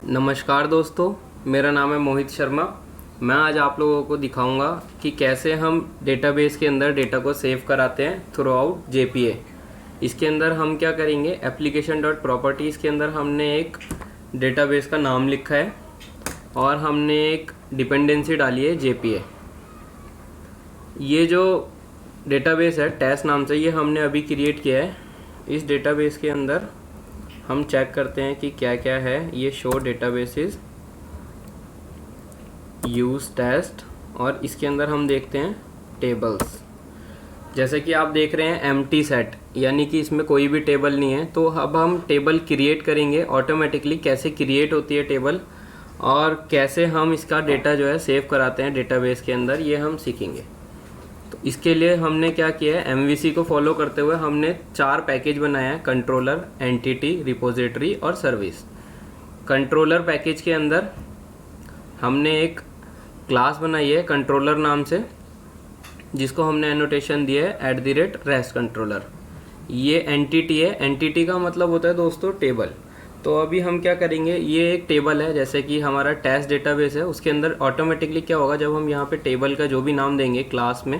नमस्कार दोस्तों, मेरा नाम है मोहित शर्मा। मैं आज आप लोगों को दिखाऊंगा कि कैसे हम डेटाबेस के अंदर डेटा को सेव कराते हैं थ्रू आउट जेपीए। इसके अंदर हम क्या करेंगे, एप्लीकेशन डॉट प्रॉपर्टीज़ के अंदर हमने एक डेटाबेस का नाम लिखा है और हमने एक डिपेंडेंसी डाली है जेपीए। ये जो डेटाबेस है टेस्ट नाम से, ये हमने अभी क्रिएट किया है। इस डेटाबेस के अंदर हम चेक करते हैं कि क्या क्या है। ये शो डेटाबेसेस यूज टेस्ट, और इसके अंदर हम देखते हैं टेबल्स। जैसे कि आप देख रहे हैं एम्प्टी सेट, यानी कि इसमें कोई भी टेबल नहीं है। तो अब हम टेबल क्रिएट करेंगे ऑटोमेटिकली। कैसे क्रिएट होती है टेबल और कैसे हम इसका डेटा जो है सेव कराते हैं डेटाबेस के अंदर, ये हम सीखेंगे। तो इसके लिए हमने क्या किया है, एमवीसी को फॉलो करते हुए हमने 4 पैकेज बनाया है: कंट्रोलर, एंटिटी, रिपोजिटरी और सर्विस। कंट्रोलर पैकेज के अंदर हमने एक क्लास बनाई है कंट्रोलर नाम से, जिसको हमने एनोटेशन दिया है @REST कंट्रोलर। ये एंटिटी है। एंटिटी का मतलब होता है दोस्तों टेबल। तो अभी हम क्या करेंगे, ये एक टेबल है जैसे कि हमारा टेस्ट डेटाबेस है। उसके अंदर ऑटोमेटिकली क्या होगा, जब हम यहाँ पे टेबल का जो भी नाम देंगे क्लास में,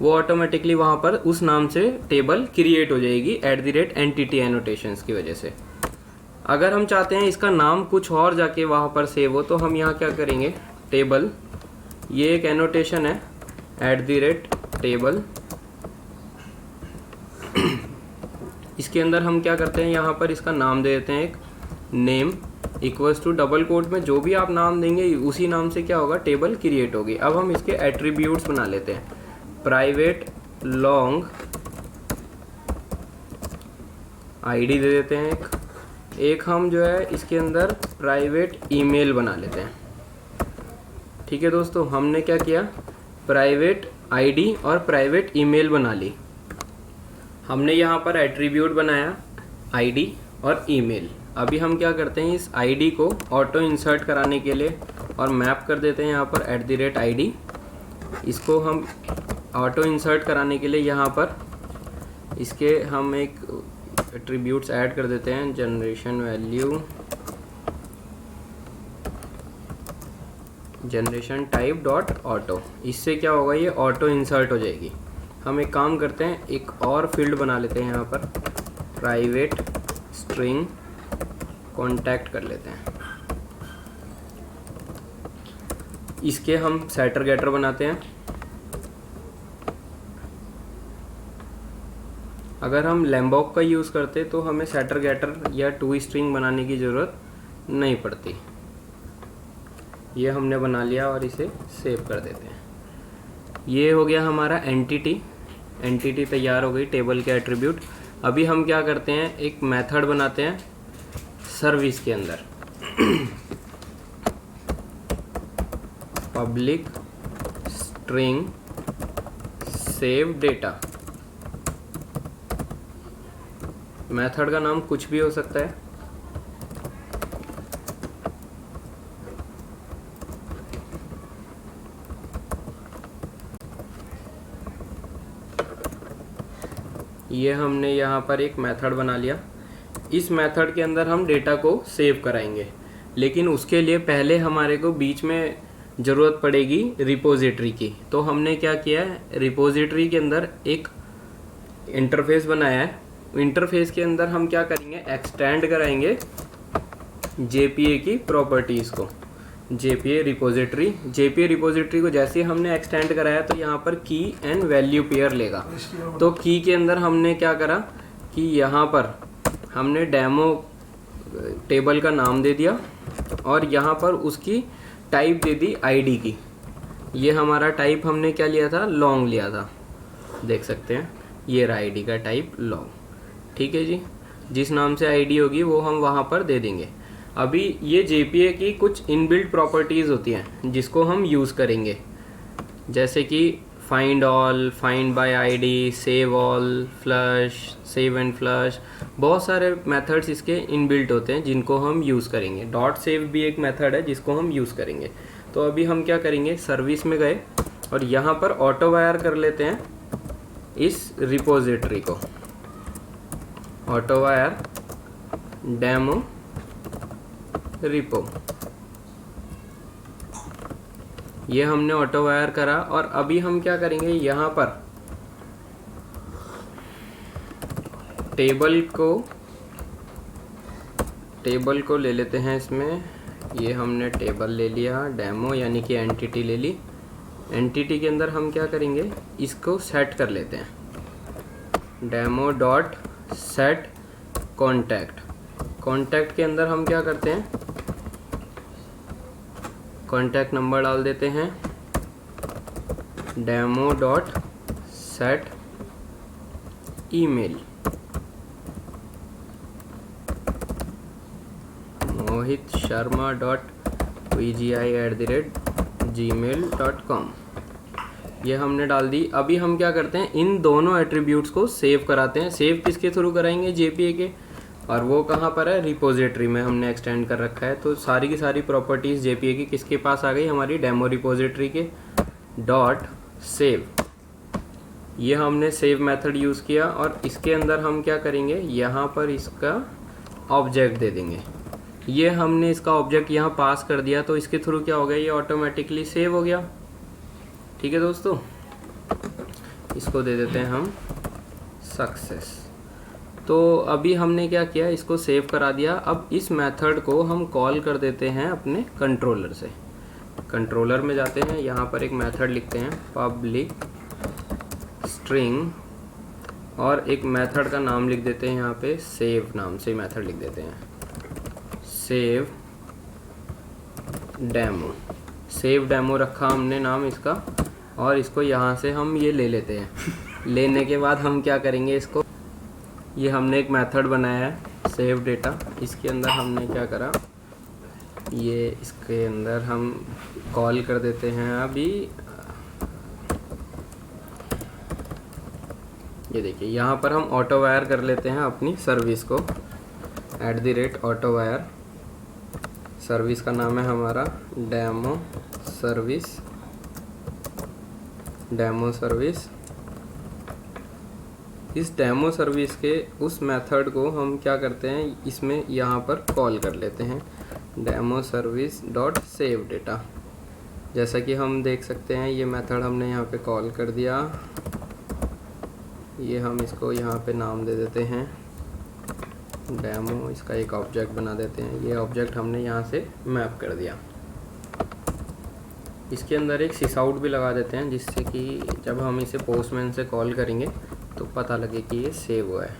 वो ऑटोमेटिकली वहाँ पर उस नाम से टेबल क्रिएट हो जाएगी @entity एनोटेशंस की वजह से। अगर हम चाहते हैं इसका नाम कुछ और जाके वहाँ पर सेव हो, तो हम यहाँ क्या करेंगे, टेबल, ये एक एनोटेशन है @table। इसके अंदर हम क्या करते हैं, यहाँ पर इसका नाम दे देते हैं एक name equals to double quote में जो भी आप नाम देंगे उसी नाम से क्या होगा, टेबल क्रिएट होगी। अब हम इसके एट्रीब्यूट्स बना लेते हैं। प्राइवेट लॉन्ग आईडी दे देते हैं एक हम जो है इसके अंदर प्राइवेट ईमेल बना लेते हैं। ठीक है दोस्तों, हमने क्या किया, प्राइवेट आईडी और प्राइवेट ईमेल बना ली। हमने यहाँ पर एट्रीब्यूट बनाया आईडी और ईमेल। अभी हम क्या करते हैं, इस आईडी को ऑटो इंसर्ट कराने के लिए और मैप कर देते हैं यहाँ पर @ID। इसको हम ऑटो इंसर्ट कराने के लिए यहाँ पर इसके हम एक एट्रीब्यूट्स ऐड कर देते हैं, generation value, generation type dot auto. इससे क्या होगा, ये ऑटो इंसर्ट हो जाएगी। हम एक काम करते हैं, एक और फील्ड बना लेते हैं यहाँ पर, प्राइवेट स्ट्रिंग कॉन्टैक्ट कर लेते हैं। इसके हम सेटर गेटर बनाते हैं। अगर हम लैम्बॉक का यूज़ करते तो हमें सेटर गेटर या टू स्ट्रिंग बनाने की ज़रूरत नहीं पड़ती। ये हमने बना लिया और इसे सेव कर देते हैं। ये हो गया हमारा एंटिटी तैयार हो गई, टेबल के एट्रीब्यूट। अभी हम क्या करते हैं, एक मेथड बनाते हैं सर्विस के अंदर, public string save data. Method का नाम कुछ भी हो सकता है। ये हमने यहाँ पर एक मेथड बना लिया। इस मेथड के अंदर हम डेटा को सेव कराएंगे, लेकिन उसके लिए पहले हमारे को बीच में ज़रूरत पड़ेगी रिपोजिटरी की। तो हमने क्या किया है, रिपोजिटरी के अंदर एक इंटरफेस बनाया है। इंटरफेस के अंदर हम क्या करेंगे, एक्सटेंड कराएंगे जेपीए की प्रॉपर्टीज़ को। जेपीए रिपोजिटरी को जैसे हमने एक्सटेंड कराया तो यहाँ पर की एंड वैल्यू पेयर लेगा। तो की के अंदर हमने क्या करा कि यहाँ पर हमने डेमो टेबल का नाम दे दिया और यहाँ पर उसकी टाइप दे दी आईडी की। ये हमारा टाइप हमने क्या लिया था, लॉन्ग लिया था, देख सकते हैं ये रहा आईडी का टाइप लॉन्ग। ठीक है जी, जिस नाम से आईडी होगी वो हम वहाँ पर दे देंगे। अभी ये जेपीए की कुछ इनबिल्ट प्रॉपर्टीज़ होती हैं जिसको हम यूज़ करेंगे, जैसे कि find all, find by ID, save all, flush, save and flush. बहुत सारे मेथड्स इसके इनबिल्ट होते हैं जिनको हम यूज़ करेंगे। डॉट सेव भी एक मेथड है जिसको हम यूज़ करेंगे। तो अभी हम क्या करेंगे, सर्विस में गए और यहाँ पर ऑटो वायर कर लेते हैं इस रिपोजिटरी को। Auto wire demo repo. ये हमने ऑटो वायर करा और अभी हम क्या करेंगे, यहाँ पर टेबल को ले लेते हैं इसमें। ये हमने टेबल ले लिया, डेमो यानी कि एंटिटी ले ली। एंटिटी के अंदर हम क्या करेंगे, इसको सेट कर लेते हैं, demo dot set contact. Contact के अंदर हम क्या करते हैं, कॉन्टैक्ट नंबर डाल देते हैं, demo dot set email, Mohit Sharma .pgi@gmail.com। ये हमने डाल दी। अभी हम क्या करते हैं, इन दोनों एट्रीब्यूट्स को सेव कराते हैं। सेव किसके थ्रू कराएंगे, JPA के, और वो कहाँ पर है, रिपोजिटरी में हमने एक्सटेंड कर रखा है। तो सारी की सारी प्रॉपर्टीज़ JPA की किसके पास आ गई, हमारी डेमो रिपोजिटरी के डॉट सेव। ये हमने सेव मेथड यूज़ किया और इसके अंदर हम क्या करेंगे, यहाँ पर इसका ऑब्जेक्ट दे देंगे। ये हमने इसका ऑब्जेक्ट यहाँ पास कर दिया तो इसके थ्रू क्या हो गया, ये ऑटोमेटिकली सेव हो गया। ठीक है दोस्तों, इसको दे देते हैं हम सक्सेस। तो अभी हमने क्या किया, इसको सेव करा दिया। अब इस मेथड को हम कॉल कर देते हैं अपने कंट्रोलर से। कंट्रोलर में जाते हैं, यहाँ पर एक मेथड लिखते हैं पब्लिक स्ट्रिंग, और एक मेथड का नाम लिख देते हैं यहाँ पे सेव नाम से मेथड लिख देते हैं, सेव डेमो। सेव डेमो रखा हमने नाम इसका, और इसको यहाँ से हम ये ले लेते हैं। लेने के बाद हम क्या करेंगे, इसको, ये हमने एक मेथड बनाया है सेव डेटा। इसके अंदर हमने क्या करा, ये इसके अंदर हम कॉल कर देते हैं अभी, ये देखिए यहाँ पर हम ऑटो वायर कर लेते हैं अपनी सर्विस को, @ऑटो वायर। सर्विस का नाम है हमारा डेमो सर्विस, डेमो सर्विस। इस डेमो सर्विस के उस मेथड को हम क्या करते हैं, इसमें यहाँ पर कॉल कर लेते हैं, demo service dot save data. जैसा कि हम देख सकते हैं ये मेथड हमने यहाँ पे कॉल कर दिया। ये हम इसको यहाँ पे नाम दे देते हैं डेमो, इसका एक ऑब्जेक्ट बना देते हैं। ये ऑब्जेक्ट हमने यहाँ से मैप कर दिया। इसके अंदर एक सिसआउट भी लगा देते हैं, जिससे कि जब हम इसे पोस्टमैन से कॉल करेंगे तो पता लगे कि ये सेव हुआ है।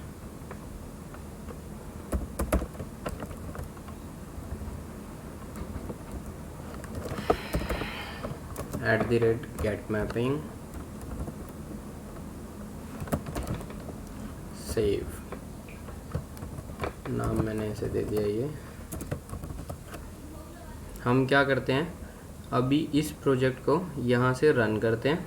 @getmapping सेव नाम मैंने इसे दे दिया। ये हम क्या करते हैं, अभी इस प्रोजेक्ट को यहाँ से रन करते हैं।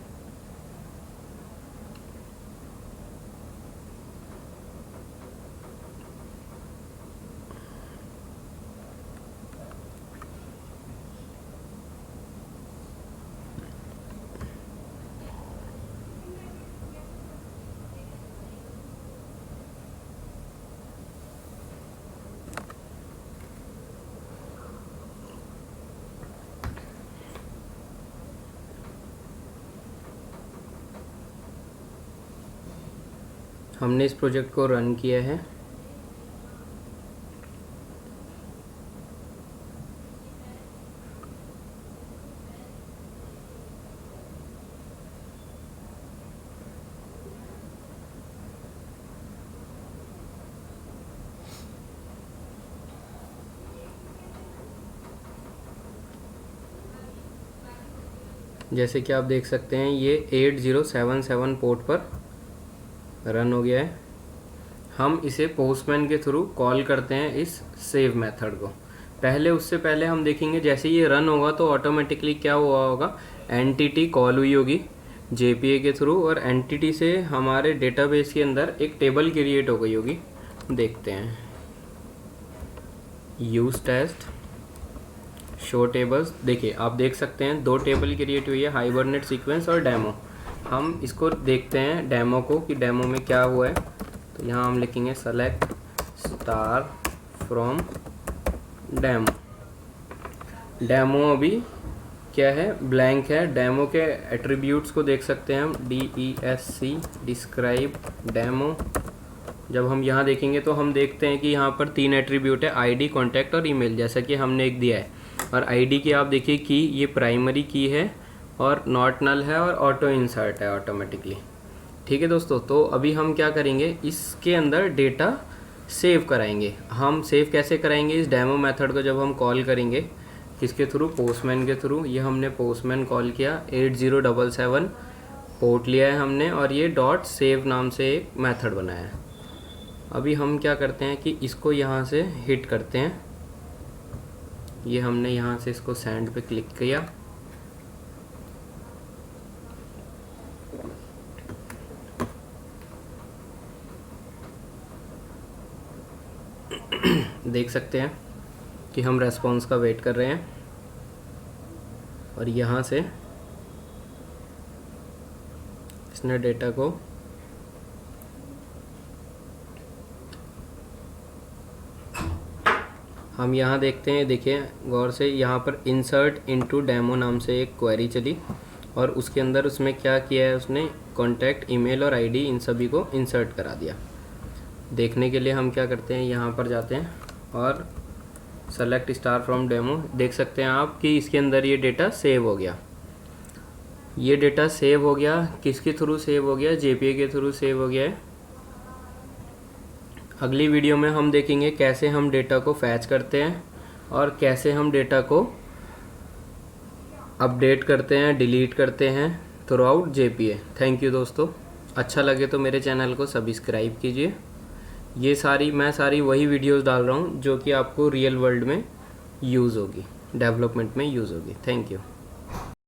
हमने इस प्रोजेक्ट को रन किया है। जैसे कि आप देख सकते हैं ये 8077 पोर्ट पर रन हो गया है। हम इसे पोस्टमैन के थ्रू कॉल करते हैं इस सेव मेथड को। उससे पहले हम देखेंगे, जैसे ये रन होगा तो ऑटोमेटिकली क्या हुआ होगा, एंटिटी कॉल हुई होगी JPA के थ्रू, और एंटिटी से हमारे डेटाबेस के अंदर एक टेबल क्रिएट हो गई होगी। देखते हैं, यूज टेस्ट शो टेबल्स। देखिए आप देख सकते हैं 2 टेबल क्रिएट हुई है, हाइबरनेट सीक्वेंस और डेमो। हम इसको देखते हैं डेमो को कि डेमो में क्या हुआ है। तो यहाँ हम लिखेंगे select star from demo. Demo अभी क्या है, ब्लैंक है। डेमो के एट्रीब्यूट्स को देख सकते हैं हम, DESC डिस्क्राइब डेमो। जब हम यहाँ देखेंगे तो हम देखते हैं कि यहाँ पर 3 एट्रीब्यूट है, ID, कॉन्टैक्ट और ईमेल, जैसा कि हमने एक दिया है। और ID की आप देखिए की, ये प्राइमरी की है और नॉट नल है और ऑटो इंसर्ट है ऑटोमेटिकली। ठीक है दोस्तों, तो अभी हम क्या करेंगे, इसके अंदर डेटा सेव कराएंगे। हम सेव कैसे कराएंगे इस डेमो मेथड को, जब हम कॉल करेंगे किसके थ्रू, पोस्टमैन के थ्रू। ये हमने पोस्टमैन कॉल किया, 8077 पोर्ट लिया है हमने, और ये डॉट सेव नाम से एक मेथड बनाया है। अभी हम क्या करते हैं कि इसको यहाँ से हिट करते हैं। ये हमने यहाँ से इसको सेंड पे क्लिक किया। देख सकते हैं कि हम रेस्पॉन्स का वेट कर रहे हैं, और यहाँ से इसने डेटा को हम यहाँ देखते हैं। देखिए गौर से, यहाँ पर इंसर्ट इनटू डेमो नाम से एक क्वेरी चली, और उसके अंदर उसमें क्या किया है, उसने कॉन्टैक्ट, ईमेल और ID इन सभी को इंसर्ट करा दिया। देखने के लिए हम क्या करते हैं, यहाँ पर जाते हैं और सेलेक्ट स्टार फ्रॉम डेमो। देख सकते हैं आप कि इसके अंदर ये डेटा सेव हो गया। ये डेटा सेव हो गया, किसके थ्रू सेव हो गया, JPA के थ्रू सेव हो गया है। अगली वीडियो में हम देखेंगे कैसे हम डेटा को फैच करते हैं और कैसे हम डेटा को अपडेट करते हैं, डिलीट करते हैं through out JPA। Thank you दोस्तों, अच्छा लगे तो मेरे चैनल को सब्सक्राइब कीजिए। ये मैं सारी वही वीडियोस डाल रहा हूँ जो कि आपको रियल वर्ल्ड में यूज़ होगी, डेवलपमेंट में यूज़ होगी। Thank you.